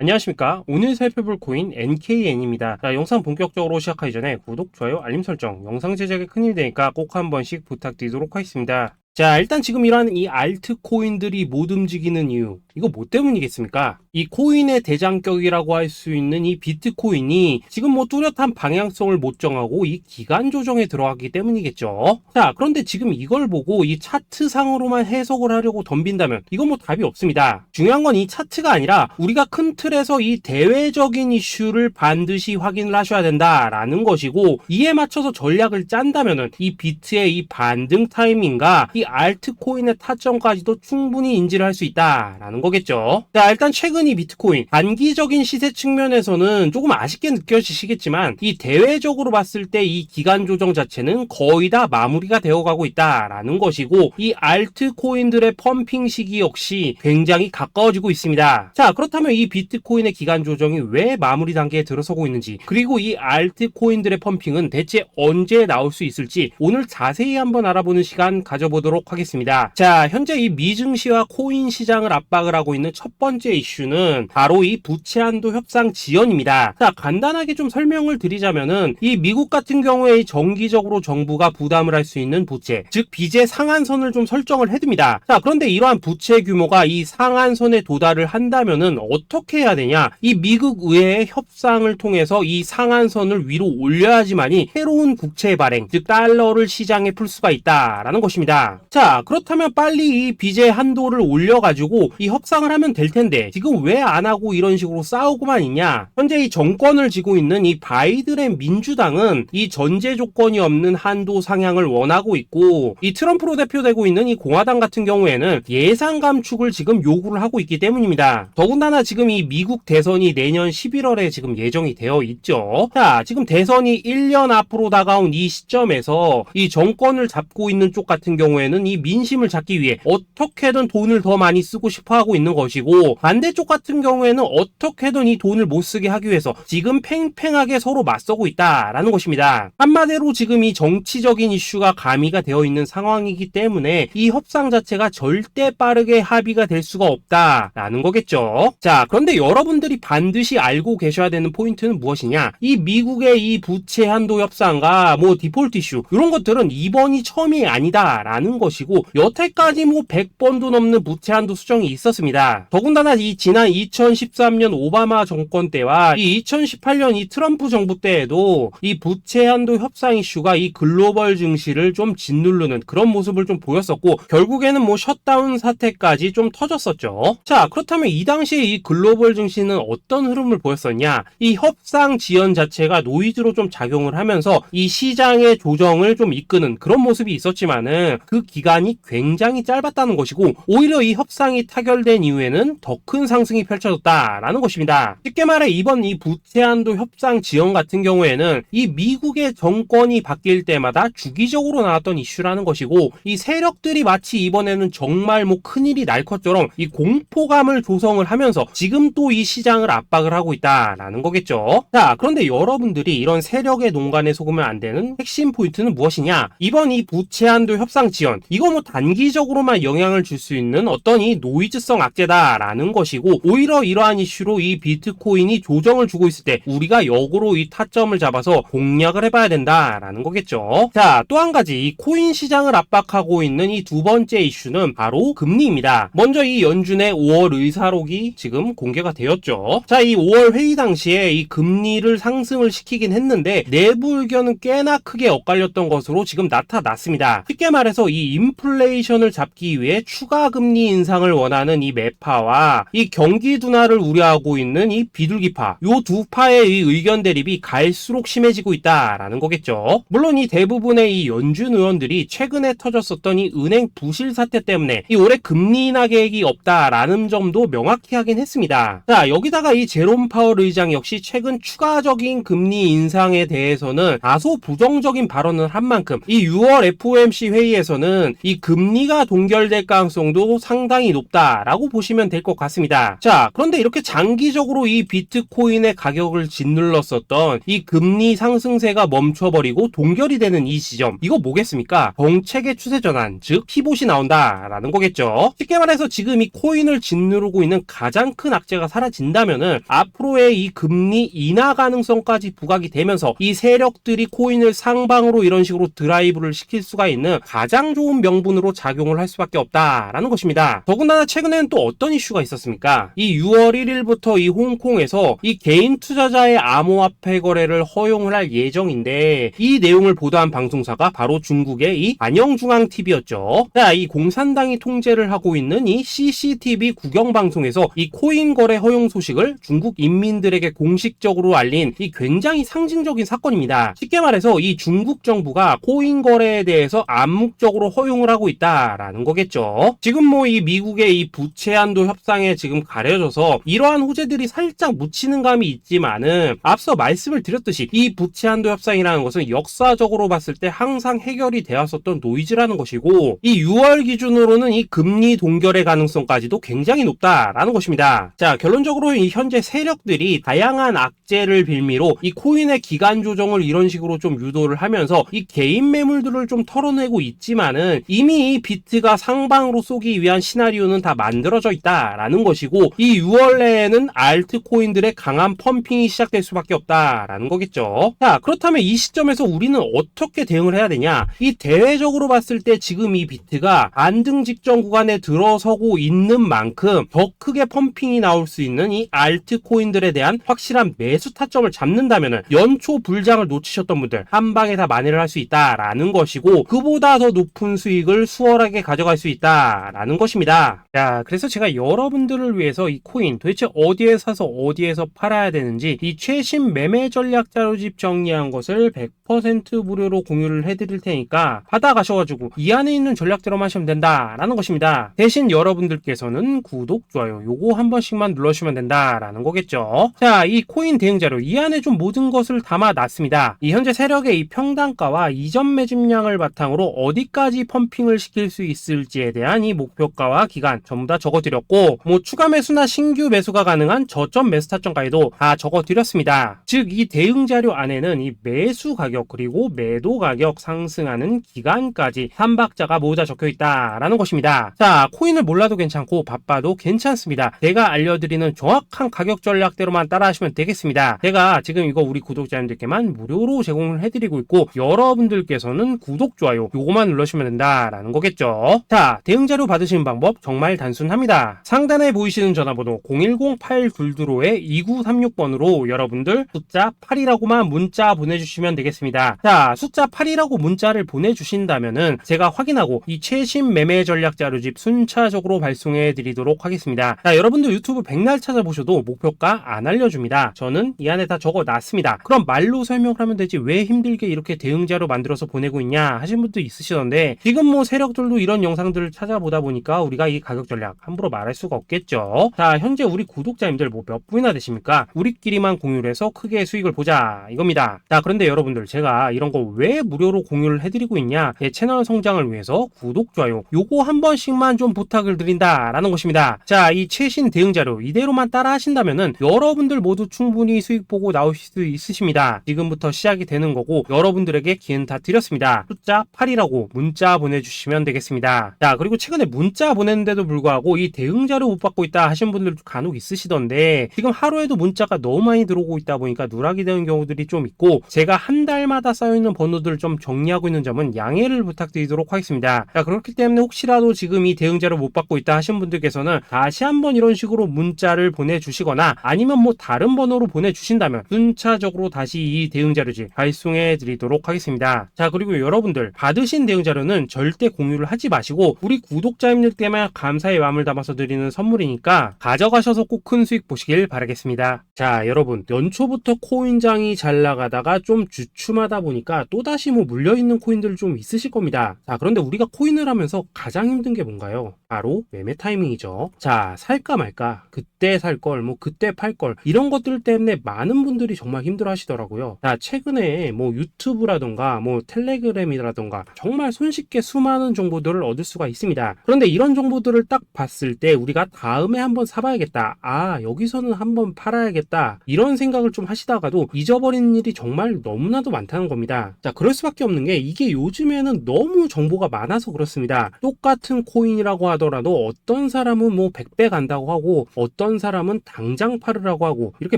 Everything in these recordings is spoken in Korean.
안녕하십니까. 오늘 살펴볼 코인 NKN입니다. 자, 영상 본격적으로 시작하기 전에 구독, 좋아요, 알림 설정, 영상 제작에 큰 힘이 되니까 꼭 한 번씩 부탁드리도록 하겠습니다. 자, 일단 지금 이러한 이 알트코인들이 못 움직이는 이유, 이거 뭐 때문이겠습니까? 이 코인의 대장격이라고 할 수 있는 이 비트코인이 지금 뭐 뚜렷한 방향성을 못 정하고 이 기간 조정에 들어가기 때문이겠죠. 자, 그런데 지금 이걸 보고 이 차트상으로만 해석을 하려고 덤빈다면 이건 뭐 답이 없습니다. 중요한 건 이 차트가 아니라 우리가 큰 틀에서 이 대외적인 이슈를 반드시 확인을 하셔야 된다라는 것이고, 이에 맞춰서 전략을 짠다면은 이 비트의 이 반등 타이밍과 이 알트코인의 타점까지도 충분히 인지를 할 수 있다라는 거겠죠. 자, 일단 최근 이 비트코인 단기적인 시세 측면에서는 조금 아쉽게 느껴지시겠지만 이 대외적으로 봤을 때 이 기간 조정 자체는 거의 다 마무리가 되어가고 있다라는 것이고, 이 알트코인들의 펌핑 시기 역시 굉장히 가까워지고 있습니다. 자, 그렇다면 이 비트코인의 기간 조정이 왜 마무리 단계에 들어서고 있는지, 그리고 이 알트코인들의 펌핑은 대체 언제 나올 수 있을지 오늘 자세히 한번 알아보는 시간 가져보도록 하겠습니다. 자, 현재 이 미증시와 코인 시장을 압박을 하고 있는 첫 번째 이슈는 바로 이 부채 한도 협상 지연입니다. 자, 간단하게 좀 설명을 드리자면은 이 미국 같은 경우에 정기적으로 정부가 부담을 할 수 있는 부채, 즉 빚의 상한선을 좀 설정을 해둡니다. 자, 그런데 이러한 부채 규모가 이 상한선에 도달을 한다면은 어떻게 해야 되냐? 이 미국 의회의 협상을 통해서 이 상한선을 위로 올려야지만이 새로운 국채 발행, 즉 달러를 시장에 풀 수가 있다라는 것입니다. 자, 그렇다면 빨리 이 빚의 한도를 올려가지고 이 협상을 하면 될 텐데 지금 왜 안 하고 이런 식으로 싸우고만 있냐? 현재 이 정권을 쥐고 있는 이 바이든의 민주당은 이 전제 조건이 없는 한도 상향을 원하고 있고, 이 트럼프로 대표되고 있는 이 공화당 같은 경우에는 예산 감축을 지금 요구를 하고 있기 때문입니다. 더군다나 지금 이 미국 대선이 내년 11월에 지금 예정이 되어 있죠. 자, 지금 대선이 1년 앞으로 다가온 이 시점에서 이 정권을 잡고 있는 쪽 같은 경우에는 이 민심을 잡기 위해 어떻게든 돈을 더 많이 쓰고 싶어 하고 있는 것이고, 반대쪽 같은 경우에는 어떻게든 이 돈을 못 쓰게 하기 위해서 지금 팽팽하게 서로 맞서고 있다라는 것입니다. 한마디로 지금 이 정치적인 이슈가 가미가 되어 있는 상황이기 때문에 이 협상 자체가 절대 빠르게 합의가 될 수가 없다라는 거겠죠. 자, 그런데 여러분들이 반드시 알고 계셔야 되는 포인트는 무엇이냐? 이 미국의 이 부채 한도 협상과 뭐 디폴트 이슈, 이런 것들은 이번이 처음이 아니다라는 것이고, 여태까지 뭐 100번도 넘는 부채 한도 수정이 있었습니다. 더군다나 이 지난 2013년 오바마 정권 때와 이 2018년 이 트럼프 정부 때에도 이 부채 한도 협상 이슈가 이 글로벌 증시를 좀 짓누르는 그런 모습을 좀 보였었고, 결국에는 뭐 셧다운 사태까지 좀 터졌었죠. 자, 그렇다면 이 당시에 이 글로벌 증시는 어떤 흐름을 보였었냐? 이 협상 지연 자체가 노이즈로 좀 작용을 하면서 이 시장의 조정을 좀 이끄는 그런 모습이 있었지만은 그 기간이 굉장히 짧았다는 것이고, 오히려 이 협상이 타결된 이후에는 더 큰 상승이 펼쳐졌다라는 것입니다. 쉽게 말해 이번 이 부채 한도 협상 지연 같은 경우에는 이 미국의 정권이 바뀔 때마다 주기적으로 나왔던 이슈라는 것이고, 이 세력들이 마치 이번에는 정말 뭐 큰일이 날 것처럼 이 공포감을 조성을 하면서 지금 또 이 시장을 압박을 하고 있다라는 거겠죠. 자, 그런데 여러분들이 이런 세력의 농간에 속으면 안 되는 핵심 포인트는 무엇이냐? 이번 이 부채 한도 협상 지연, 이거 뭐 단기적으로만 영향을 줄 수 있는 어떤 이 노이즈성 악재다라는 것이고, 오히려 이러한 이슈로 이 비트코인이 조정을 주고 있을 때 우리가 역으로 이 타점을 잡아서 공략을 해봐야 된다라는 거겠죠. 자, 또 한 가지 이 코인 시장을 압박하고 있는 이 두 번째 이슈는 바로 금리입니다. 먼저 이 연준의 5월 의사록이 지금 공개가 되었죠. 자, 이 5월 회의 당시에 이 금리를 상승을 시키긴 했는데 내부 의견은 꽤나 크게 엇갈렸던 것으로 지금 나타났습니다. 쉽게 말해서 이 인플레이션을 잡기 위해 추가 금리 인상을 원하는 이 매파와 이 경기 둔화를 우려하고 있는 이 비둘기파, 요 두 파의 이 의견 대립이 갈수록 심해지고 있다라는 거겠죠. 물론 이 대부분의 이 연준 의원들이 최근에 터졌었던 이 은행 부실 사태 때문에 이 올해 금리 인하 계획이 없다라는 점도 명확히 하긴 했습니다. 자, 여기다가 이 제롬 파월 의장 역시 최근 추가적인 금리 인상에 대해서는 다소 부정적인 발언을 한 만큼 이 6월 FOMC 회의에서는 이 금리가 동결될 가능성도 상당히 높다라고 보시면 될 것 같습니다. 자, 그런데 이렇게 장기적으로 이 비트코인의 가격을 짓눌렀었던 이 금리 상승세가 멈춰버리고 동결이 되는 이 지점, 이거 뭐겠습니까? 정책의 추세 전환, 즉 피봇이 나온다라는 거겠죠. 쉽게 말해서 지금 이 코인을 짓누르고 있는 가장 큰 악재가 사라진다면은 앞으로의 이 금리 인하 가능성까지 부각이 되면서 이 세력들이 코인을 상방으로 이런 식으로 드라이브를 시킬 수가 있는 가장 좋은 명분으로 작용을 할 수밖에 없다라는 것입니다. 더군다나 최근에는 또 어떤 이슈가 있었습니까? 이 6월 1일부터 이 홍콩에서 이 개인 투자자의 암호화폐 거래를 허용을 할 예정인데, 이 내용을 보도한 방송사가 바로 중국의 이 안영중앙TV였죠. 자, 이 공산당이 통제를 하고 있는 이 CCTV 국영방송에서 이 코인 거래 허용 소식을 중국 인민들에게 공식적으로 알린 이 굉장히 상징적인 사건입니다. 쉽게 말해서 이 중국 정부가 코인 거래에 대해서 암묵적으로 허용을 하고 있다라는 거겠죠. 지금 뭐 이 미국의 이 부채 한도 협상에 지금 가려져서 이러한 호재들이 살짝 묻히는 감이 있지만은, 앞서 말씀을 드렸듯이 이 부채 한도 협상이라는 것은 역사적으로 봤을 때 항상 해결이 되었었던 노이즈라는 것이고, 이 6월 기준으로는 이 금리 동결의 가능성까지도 굉장히 높다라는 것입니다. 자, 결론적으로 이 현재 세력들이 다양한 악재를 빌미로 이 코인의 기간 조정을 이런 식으로 좀 유도를 하면서 이 개인 매물들을 좀 털어내고 있지만은, 이미 이 비트가 상방으로 쏘기 위한 시나리오는 다 만들어져 있다라는 것이고, 이 6월 내에는 알트코인들의 강한 펌핑이 시작될 수밖에 없다라는 거겠죠. 자, 그렇다면 이 시점에서 우리는 어떻게 대응을 해야 되냐? 이 대외적으로 봤을 때 지금 이 비트가 안등 직전 구간에 들어서고 있는 만큼 더 크게 펌핑이 나올 수 있는 이 알트코인들에 대한 확실한 매수 타점을 잡는다면은 연초 불장을 놓치셨던 분들 한 방에 다 만회를 할 수 있다라는 것이고, 그보다 더 높은 수익을 수월하게 가져갈 수 있다라는 것입니다. 자, 그래서 제가 여러분들을 위해서 이 코인 도대체 어디에 사서 어디에서 팔아야 되는지 이 최신 매매 전략 자료집 정리한 것을 100% 무료로 공유를 해드릴 테니까 받아가셔가지고 이 안에 있는 전략대로만 하시면 된다라는 것입니다. 대신 여러분들께서는 구독, 좋아요 요거 한 번씩만 눌러주시면 된다라는 거겠죠. 자, 이 코인 대응 자료 이 안에 좀 모든 것을 담아놨습니다. 이 현재 세력의 이 평단가와 이전 매집량을 바탕으로 어디까지 펌핑을 시킬 수 있을지에 대한 이 목표가와 기간 전부 다 적어드렸고, 뭐 추가 매수나 신규 매수가 가능한 저점 매수 타점까지도 다 적어드렸습니다. 즉 이 대응 자료 안에는 이 매수 가격 그리고 매도 가격 상승하는 기간까지 3박자가 모두 다 적혀있다라는 것입니다. 자, 코인을 몰라도 괜찮고 바빠도 괜찮습니다. 제가 알려드리는 정확한 가격 전략대로만 따라하시면 되겠습니다. 제가 지금 이거 우리 구독자님들께만 무료로 제공을 해드리고 있고, 여러분들께서는 구독, 좋아요 요거만 눌러주시면 된다라는 거겠죠. 자, 대응 자료 받으시는 방법 정말 단순합니다. 상단에 보이시는 전화번호 010-822-2936번으로 여러분들 숫자 8이라고만 문자 보내주시면 되겠습니다. 자, 숫자 8이라고 문자를 보내주신다면은 제가 확인하고 이 최신 매매 전략 자료집 순차적으로 발송해 드리도록 하겠습니다. 자, 여러분들 유튜브 백날 찾아보셔도 목표가 안 알려줍니다. 저는 이 안에 다 적어놨습니다. 그럼 말로 설명을 하면 되지 왜 힘들게 이렇게 대응 자료 만들어서 보내고 있냐 하신 분도 있으시던데, 지금 뭐 세력들도 이런 영상들을 찾아보다 보니까 우리가 이 가격 전략 함부로 말할 수가 없겠죠. 자, 현재 우리 구독자님들 뭐 몇 분이나 되십니까? 우리끼리만 공유를 해서 크게 수익을 보자 이겁니다. 자, 그런데 여러분들 제가 이런 거 왜 무료로 공유를 해드리고 있냐? 제 채널 성장을 위해서 구독, 좋아요 요거 한 번씩만 좀 부탁을 드린다라는 것입니다. 자, 이 최신 대응 자료 이대로만 따라 하신다면은 여러분들 모두 충분히 수익 보고 나오실 수 있으십니다. 지금부터 시작이 되는 거고, 여러분들에게 기회는 다 드렸습니다. 숫자 8이라고 문자 보내주시면 되겠습니다. 자, 그리고 최근에 문자 보냈는데도 불구하고 이 대응 자료 못 받고 있다 하신 분들도 간혹 있으시던데, 지금 하루에도 문자가 너무 많이 들어오고 있다 보니까 누락이 되는 경우들이 좀 있고, 제가 한 달마다 쌓여있는 번호들을 좀 정리하고 있는 점은 양해를 부탁드리도록 하겠습니다. 자, 그렇기 때문에 혹시라도 지금 이 대응 자료 못 받고 있다 하신 분들께서는 다시 한번 이런 식으로 문자를 보내주시거나 아니면 뭐 다른 번호로 보내주신다면 순차적으로 다시 이 대응 자료집 발송해 드리도록 하겠습니다. 자, 그리고 여러분들 받으신 대응 자료는 절대 공유를 하지 마시고 우리 구독자님들께만 감사의 마음을 담아서 드리는 선물이니까 가져가셔서 꼭 큰 수익 보시길 바라겠습니다. 자, 여러분 연초부터 코인장이 잘 나가다가 좀 주춤 주춤하다 보니까 또다시 뭐 물려있는 코인들 좀 있으실 겁니다. 자, 그런데 우리가 코인을 하면서 가장 힘든 게 뭔가요? 바로 매매 타이밍이죠. 자, 살까 말까, 그때 살 걸, 뭐 그때 팔 걸, 이런 것들 때문에 많은 분들이 정말 힘들어 하시더라고요. 자, 최근에 뭐 유튜브라던가 뭐 텔레그램이라던가 정말 손쉽게 수많은 정보들을 얻을 수가 있습니다. 그런데 이런 정보들을 딱 봤을 때 우리가 다음에 한번 사봐야겠다, 아 여기서는 한번 팔아야겠다, 이런 생각을 좀 하시다가도 잊어버리는 일이 정말 너무나도 많다는 겁니다. 자, 그럴 수밖에 없는 게 이게 요즘에는 너무 정보가 많아서 그렇습니다. 똑같은 코인이라고 하더라도 어떤 사람은 뭐 100배 간다고 하고 어떤 사람은 당장 팔으라고 하고, 이렇게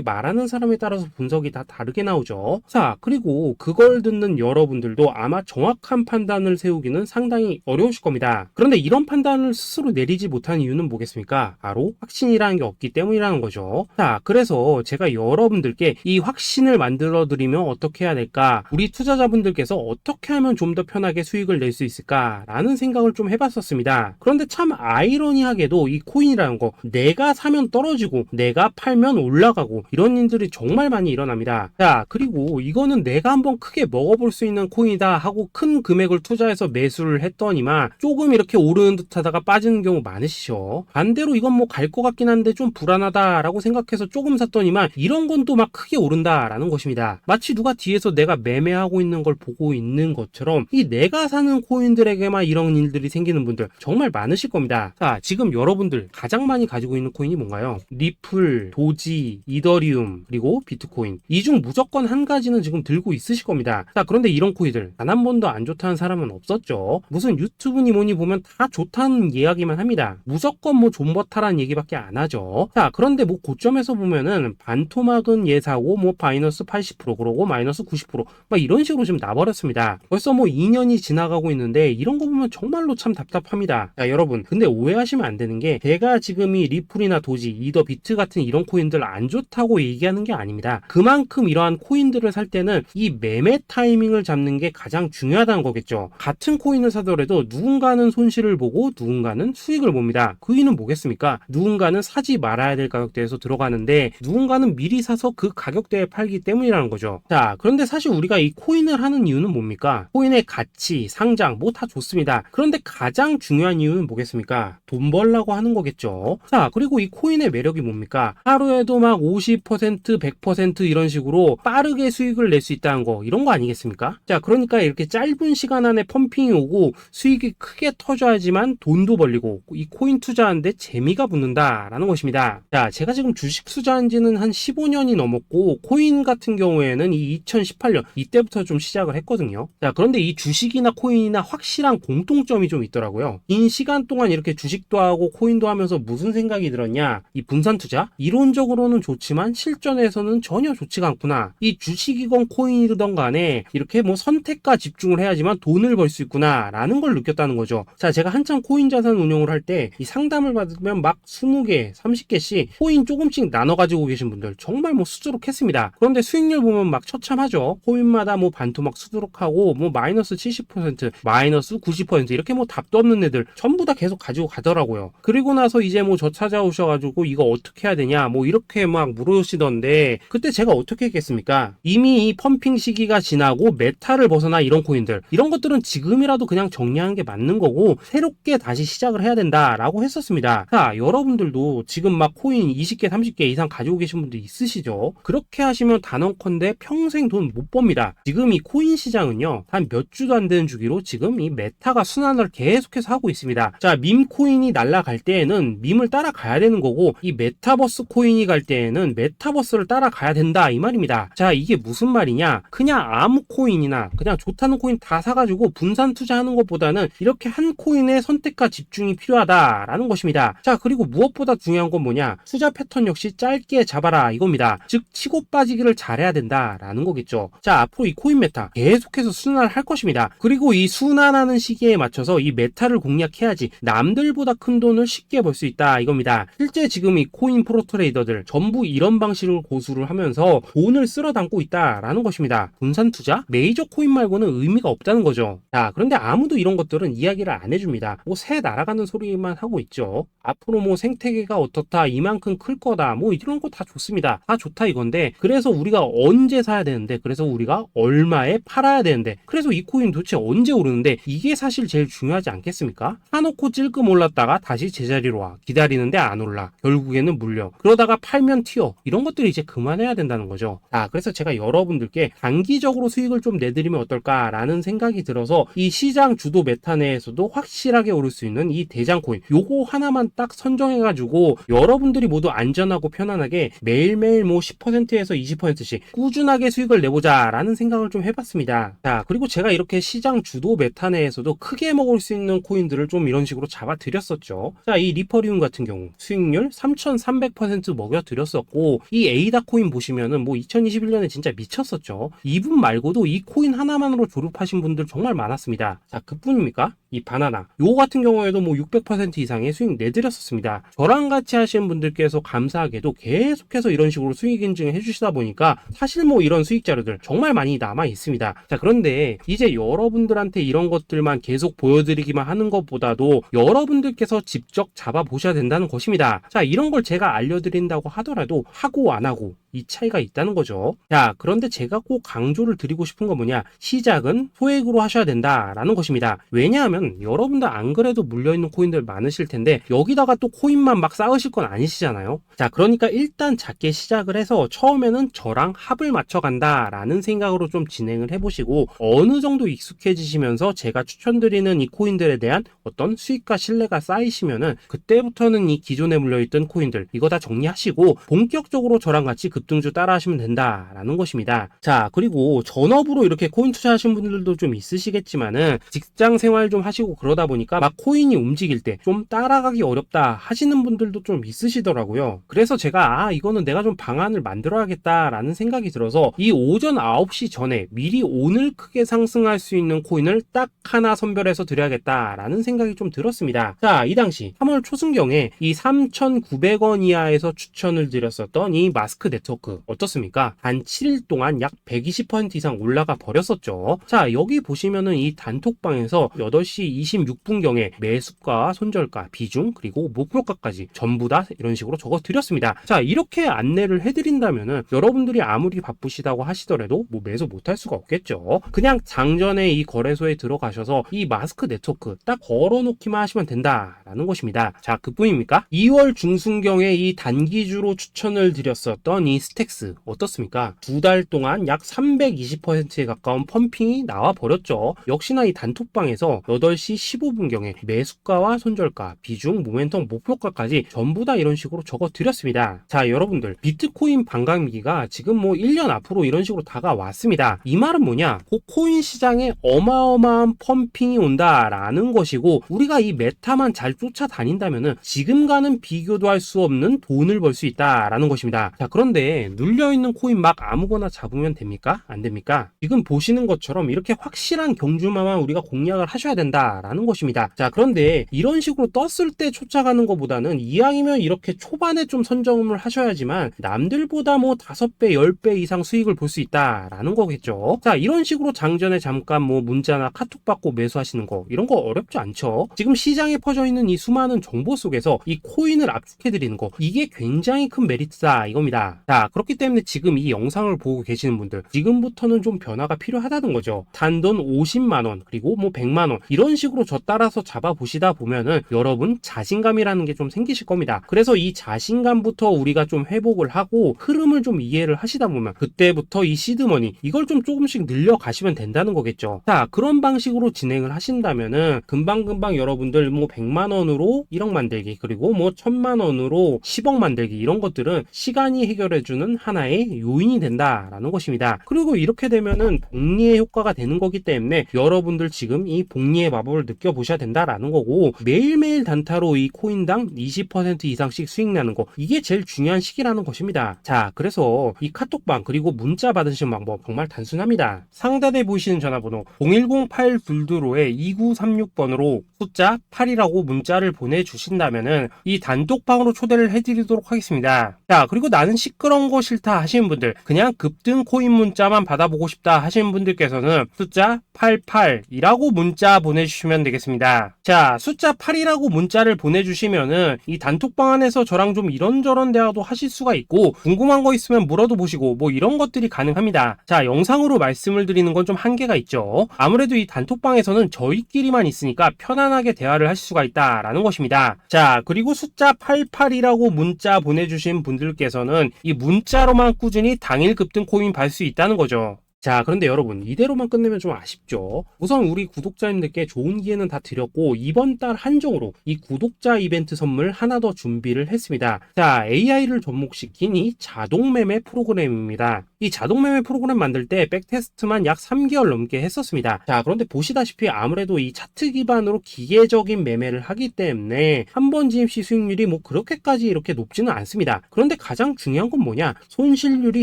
말하는 사람에 따라서 분석이 다 다르게 나오죠. 자, 그리고 그걸 듣는 여러분들도 아마 정확한 판단을 세우기는 상당히 어려우실 겁니다. 그런데 이런 판단을 스스로 내리지 못하는 이유는 뭐겠습니까? 바로 확신이라는 게 없기 때문이라는 거죠. 자, 그래서 제가 여러분들께 이 확신을 만들어 드리면 어떻게 해야 될까, 우리 투자자분들께서 어떻게 하면 좀 더 편하게 수익을 낼 수 있을까 라는 생각을 좀 해봤었습니다. 그런데 참 아이러니하게도 이 코인이라는 거, 내가 사면 떨어지고 내가 팔면 올라가고 이런 일들이 정말 많이 일어납니다. 자, 그리고 이거는 내가 한번 크게 먹어볼 수 있는 코인이다 하고 큰 금액을 투자해서 매수를 했더니만 조금 이렇게 오르는 듯 하다가 빠지는 경우 많으시죠. 반대로 이건 뭐 갈 것 같긴 한데 좀 불안하다라고 생각해서 조금 샀더니만 이런 건 또 막 크게 오른다라는 것입니다. 마치 누가 뒤에서 내가 매매하고 있는 걸 보고 있는 것처럼 이 내가 사는 코인들에게만 이런 일들이 생기는 분들 정말 많으실 겁니다. 자, 지금 여러분들 가장 많이 가지고 있는 코인이 뭔가요? 리플, 도지, 이더리움, 그리고 비트코인. 이 중 무조건 한 가지는 지금 들고 있으실 겁니다. 자, 그런데 이런 코인들 단 한 번도 안 좋다는 사람은 없었죠. 무슨 유튜브니 뭐니 보면 다 좋다는 이야기만 합니다. 무조건 뭐 존버타라는 얘기밖에 안 하죠. 자, 그런데 뭐 고점에서 보면은 반토막은 예사고 뭐 마이너스 80% 그러고 마이너스 90% 막 이런 식으로 지금 나버렸습니다. 벌써 뭐 2년이 지나가고 있는데 이런 거 보면 정말로 참 답답합니다. 자, 여러분, 근데 오해하시면 안 되는 게 제가 지금 이 리플이나 도지, 이더, 비트 같은 이런 코인들 안 좋다고 얘기하는 게 아닙니다. 그만큼 이러한 코인들을 살 때는 이 매매 타이밍을 잡는 게 가장 중요하다는 거겠죠. 같은 코인을 사더라도 누군가는 손실을 보고 누군가는 수익을 봅니다. 그 이유는 뭐겠습니까? 누군가는 사지 말아야 될 가격대에서 들어가는데 누군가는 미리 사서 그 가격대에 팔기 때문이라는 거죠. 자, 그런데 사실 우리가 이 코인을 하는 이유는 뭡니까? 코인의 가치, 상장 뭐 다 좋습니다. 그런데 가장 중요한 이유는 뭐겠습니까? 돈 벌라고 하는 거겠죠. 자, 그리고 이 코인의 매력이 뭡니까? 하루에도 막 50%, 100% 이런 식으로 빠르게 수익을 낼 수 있다는 거, 이런 거 아니겠습니까? 자, 그러니까 이렇게 짧은 시간 안에 펌핑이 오고 수익이 크게 터져야지만 돈도 벌리고 이 코인 투자하는데 재미가 붙는다라는 것입니다. 자, 제가 지금 주식 투자한 지는 한 15년이 넘었고 코인 같은 경우에는 이 2018년 이때부터 좀 시작을 했거든요. 자, 그런데 이 주식이나 코인이나 확실한 공통점이 좀 있더라고요. 긴 시간 동안 이렇게 주식도 하고 코인도 하면서 무슨 생각이 들었냐? 이 분산 투자? 이론적으로는 좋지만 실전에서는 전혀 좋지가 않구나. 이 주식이건 코인이든 간에 이렇게 뭐 선택과 집중을 해야지만 돈을 벌 수 있구나 라는 걸 느꼈다는 거죠. 자, 제가 한참 코인 자산 운용을 할 때 이 상담을 받으면 막 20개, 30개씩 코인 조금씩 나눠 가지고 계신 분들 정말 뭐 수두룩했습니다. 그런데 수익률 보면 막 처참하죠. 코인마다 뭐 반토막 수두룩하고 뭐 마이너스 70%, 마이너스 90% 이렇게 뭐 답도 없는 애들 전부 다 계속 가지고 가더라고요. 그리고 나서 이제 뭐 저 찾아오셔가지고 이거 어떻게 해야 되냐 뭐 이렇게 막 물으시던데 그때 제가 어떻게 했겠습니까? 이미 이 펌핑 시기가 지나고 메타를 벗어나 이런 코인들, 이런 것들은 지금이라도 그냥 정리하는 게 맞는 거고 새롭게 다시 시작을 해야 된다라고 했었습니다. 자, 여러분들도 지금 막 코인 20개, 30개 이상 가지고 계신 분들 있으시죠? 그렇게 하시면 단언컨대 평생 돈 못 법니다. 지금 이 코인 시장은요, 한 몇 주도 안 되는 주기로 지금 이 메타가 순환을 계속해서 하고 있습니다. 자, 밈 코인이 날아갈 때에는 밈을 따라가야 되는 거고 이 메타버스 코인이 갈 때에는 메타버스를 따라가야 된다 이 말입니다. 자, 이게 무슨 말이냐? 그냥 아무 코인이나 그냥 좋다는 코인 다 사가지고 분산 투자하는 것보다는 이렇게 한 코인에 선택과 집중이 필요하다라는 것입니다. 자, 그리고 무엇보다 중요한 건 뭐냐? 투자 패턴 역시 짧게 잡아라 이겁니다. 즉 치고 빠지기를 잘해야 된다라는 거겠죠. 자, 앞으로 이 코인 메타 계속해서 순환을 할 것입니다. 그리고 이 순환하는 시기에 맞춰서 이 메타를 공략해야지 남들보다 큰 돈을 쉽게 벌 수 있다 이겁니다. 실제 지금 이 코인 프로 트레이더들 전부 이런 방식을 고수를 하면서 돈을 쓸어 담고 있다라는 것입니다. 분산 투자? 메이저 코인 말고는 의미가 없다는 거죠. 자, 그런데 아무도 이런 것들은 이야기를 안 해줍니다. 뭐 새 날아가는 소리만 하고 있죠. 앞으로 뭐 생태계가 어떻다, 이만큼 클 거다, 뭐 이런 거 다 좋습니다. 다 좋다 이건데 그래서 우리가 언제 사야 되는데, 그래서 우리는 우리가 얼마에 팔아야 되는데, 그래서 이 코인 도대체 언제 오르는데, 이게 사실 제일 중요하지 않겠습니까? 사놓고 찔끔 올랐다가 다시 제자리로 와, 기다리는데 안 올라, 결국에는 물려, 그러다가 팔면 튀어, 이런 것들이 이제 그만해야 된다는 거죠. 그래서 제가 여러분들께 단기적으로 수익을 좀 내드리면 어떨까라는 생각이 들어서 이 시장 주도 메타 내에서도 확실하게 오를 수 있는 이 대장 코인, 요거 하나만 딱 선정해가지고 여러분들이 모두 안전하고 편안하게 매일매일 뭐 10%에서 20%씩 꾸준하게 수익을 내보자 라는 생각을 좀 해봤습니다. 자, 그리고 제가 이렇게 시장 주도 메타 내에서도 크게 먹을 수 있는 코인들을 좀 이런 식으로 잡아드렸었죠. 자, 이 리퍼리움 같은 경우 수익률 3300% 먹여드렸었고, 이 에이다 코인 보시면은 뭐 2021년에 진짜 미쳤었죠. 이분 말고도 이 코인 하나만으로 졸업하신 분들 정말 많았습니다. 자, 그뿐입니까? 이 바나나, 요거 같은 경우에도 뭐 600% 이상의 수익 내드렸었습니다. 저랑 같이 하시는 분들께서 감사하게도 계속해서 이런 식으로 수익 인증을 해주시다 보니까 사실 뭐 이런 수익 자료들 정말 많이 남아 있습니다. 자, 그런데 이제 여러분들한테 이런 것들만 계속 보여드리기만 하는 것보다도 여러분들께서 직접 잡아보셔야 된다는 것입니다. 자, 이런 걸 제가 알려드린다고 하더라도 하고 안 하고 이 차이가 있다는 거죠. 자, 그런데 제가 꼭 강조를 드리고 싶은 건 뭐냐, 시작은 소액으로 하셔야 된다라는 것입니다. 왜냐하면 여러분들 안 그래도 물려있는 코인들 많으실 텐데 여기다가 또 코인만 막 쌓으실 건 아니시잖아요. 자, 그러니까 일단 작게 시작을 해서 처음에는 저랑 합을 맞춰 간다라는 생각으로 좀 진행을 해보시고, 어느 정도 익숙해지시면서 제가 추천드리는 이 코인들에 대한 어떤 수익과 신뢰가 쌓이시면은 그때부터는 이 기존에 물려있던 코인들 이거 다 정리하시고 본격적으로 저랑 같이 급등주 따라 하시면 된다라는 것입니다. 자, 그리고 전업으로 이렇게 코인 투자하시는 분들도 좀 있으시겠지만은 직장 생활 좀 하시고 그러다 보니까 막 코인이 움직일 때 좀 따라가기 어렵다 하시는 분들도 좀 있으시더라고요. 그래서 제가 이거는 내가 좀 방안을 만들어야겠다라는 생각이 들어서 이 오전 9시 전에 미리 오늘 크게 상승할 수 있는 코인을 딱 하나 선별해서 드려야겠다라는 생각이 좀 들었습니다. 자, 이 당시 3월 초순경에 이 3,900원 이하에서 추천을 드렸었던 이 마스크 네트워크 어떻습니까? 단 7일 동안 약 120% 이상 올라가 버렸었죠. 자, 여기 보시면은 이 단톡방에서 8시 26분경에 매수가, 손절가, 비중, 그리고 목표가까지 전부 다 이런 식으로 적어 드렸습니다. 자, 이렇게 안내를 해드린다면은 여러분들이 아무리 바쁘시다고 하시더라도 뭐 매수 못할 수가 없겠죠. 그냥 장전에 이 거래소에 들어가셔서 이 마스크 네트워크 딱 걸어놓기만 하시면 된다라는 것입니다. 자, 그뿐입니까? 2월 중순경에 이 단기주로 추천을 드렸었던 이 스택스 어떻습니까? 2달 동안 약 320%에 가까운 펌핑이 나와 버렸죠. 역시나 이 단톡방에서 8시 15분경에 매수가와 손절가, 비중, 모멘텀, 목표가까지 전부 다 이런 식으로 적어 드렸습니다. 자, 여러분들 비트코인 반감기가 지금 뭐 1년 앞으로 이런 식으로 다가왔습니다. 이 말은 뭐냐? 곧 코인 시장에 어마어마한 펌핑이 온다라는 것이고, 우리가 이 메타만 잘 쫓아다닌다면은 지금과는 비교도 할 수 없는 돈을 벌 수 있다라는 것입니다. 자, 그런데 눌려있는 코인 막 아무거나 잡으면 됩니까? 안 됩니까? 지금 보시는 것처럼 이렇게 확실한 경주마만 우리가 공략을 하셔야 된다라는 것입니다. 자, 그런데 이런 식으로 떴을 때 쫓아가는 것보다는 이왕이면 이렇게 초반에 좀 선점을 하셔야지만 남들보다 뭐 5배, 10배 이상 수익을 볼 수 있다라는 거겠죠. 자, 이런 식으로 장전에 잠깐 뭐 문자나 카톡 받고 매수하시는 거 이런 거 어렵지 않죠. 지금 시장에 퍼져 있는 이 수많은 정보 속에서 이 코인을 압축해드리는 거, 이게 굉장히 큰 메리트다 이겁니다. 자, 그렇기 때문에 지금 이 영상을 보고 계시는 분들 지금부터는 좀 변화가 필요하다는 거죠. 단돈 50만원 그리고 뭐 100만원 이런 식으로 저 따라서 잡아보시다 보면은 여러분 자신감이라는 게 좀 생기실 겁니다. 그래서 이 자신감부터 우리가 좀 회복을 하고 흐름을 좀 이해를 하시다 보면 그때부터 이 시드머니 이걸 좀 조금씩 늘려가시면 된다는 거겠죠. 자, 그런 방식으로 진행을 하신다면은 금방금방 여러분들 뭐 100만원으로 1억 만들기, 그리고 뭐 1000만원으로 10억 만들기, 이런 것들은 시간이 해결해주는 하나의 요인이 된다라는 것입니다. 그리고 이렇게 되면은 복리의 효과가 되는 거기 때문에 여러분들 지금 이 복리의 마법을 느껴보셔야 된다라는 거고, 매일매일 단타로 이 코인당 20% 이상씩 수익 나는 거, 이게 제일 중요한 시기라는 것입니다. 자, 그래서 이 카톡방 그리고 문자 받으시는 방법 정말 단순합니다. 상단에 보이시는 전화번호 010-822-2936번으로 구독 숫자 8이라고 문자를 보내주신다면은 이 단톡방으로 초대를 해드리도록 하겠습니다. 자, 그리고 나는 시끄러운 거 싫다 하시는 분들, 그냥 급등 코인 문자만 받아보고 싶다 하시는 분들께서는 숫자 88이라고 문자 보내주시면 되겠습니다. 자, 숫자 8이라고 문자를 보내주시면은 이 단톡방 안에서 저랑 좀 이런저런 대화도 하실 수가 있고, 궁금한 거 있으면 물어도 보시고 뭐 이런 것들이 가능합니다. 자, 영상으로 말씀을 드리는 건 좀 한계가 있죠. 아무래도 이 단톡방에서는 저희끼리만 있으니까 편안하게 대화를 하실 수가 있다라는 것입니다. 자, 그리고 숫자 88이라고 문자 보내주신 분들께서는 이 문자로만 꾸준히 당일 급등 코인 받을 수 있다는 거죠. 자, 그런데 여러분, 이대로만 끝내면 좀 아쉽죠. 우선 우리 구독자님들께 좋은 기회는 다 드렸고, 이번 달 한정으로 이 구독자 이벤트 선물 하나 더 준비를 했습니다. 자, AI를 접목시킨 이 자동매매 프로그램입니다. 이 자동매매 프로그램 만들 때 백테스트만 약 3개월 넘게 했었습니다. 자, 그런데 보시다시피 아무래도 이 차트 기반으로 기계적인 매매를 하기 때문에 한 번 지임 시 수익률이 뭐 그렇게까지 이렇게 높지는 않습니다. 그런데 가장 중요한 건 뭐냐? 손실률이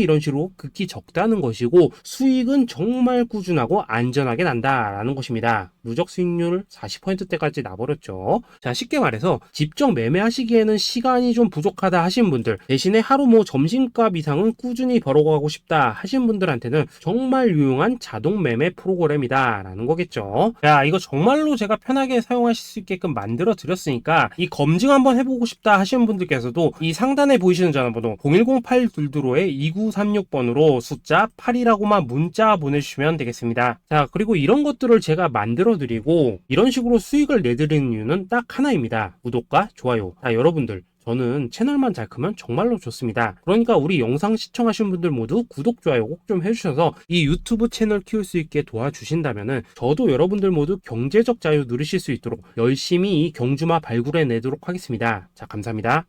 이런 식으로 극히 적다는 것이고, 수익은 정말 꾸준하고 안전하게 난다라는 것입니다. 누적 수익률 40%대까지 나버렸죠. 자, 쉽게 말해서 직접 매매하시기에는 시간이 좀 부족하다 하신 분들, 대신에 하루 뭐 점심값 이상은 꾸준히 벌어가고 싶다 하신 분들한테는 정말 유용한 자동 매매 프로그램이다 라는 거겠죠. 자, 이거 정말로 제가 편하게 사용하실 수 있게끔 만들어 드렸으니까 이 검증 한번 해보고 싶다 하시는 분들께서도 이 상단에 보이시는 전화번호 010-8222-2936번으로 숫자 8이라고만 문자 보내주시면 되겠습니다. 자, 그리고 이런 것들을 제가 만들어 드리고 이런 식으로 수익을 내드리는 이유는 딱 하나입니다. 구독과 좋아요. 자, 여러분들, 저는 채널만 잘 크면 정말로 좋습니다. 그러니까 우리 영상 시청하신 분들 모두 구독, 좋아요 꼭 좀 해주셔서 이 유튜브 채널 키울 수 있게 도와주신다면은 저도 여러분들 모두 경제적 자유 누리실 수 있도록 열심히 이 경주마 발굴해 내도록 하겠습니다. 자, 감사합니다.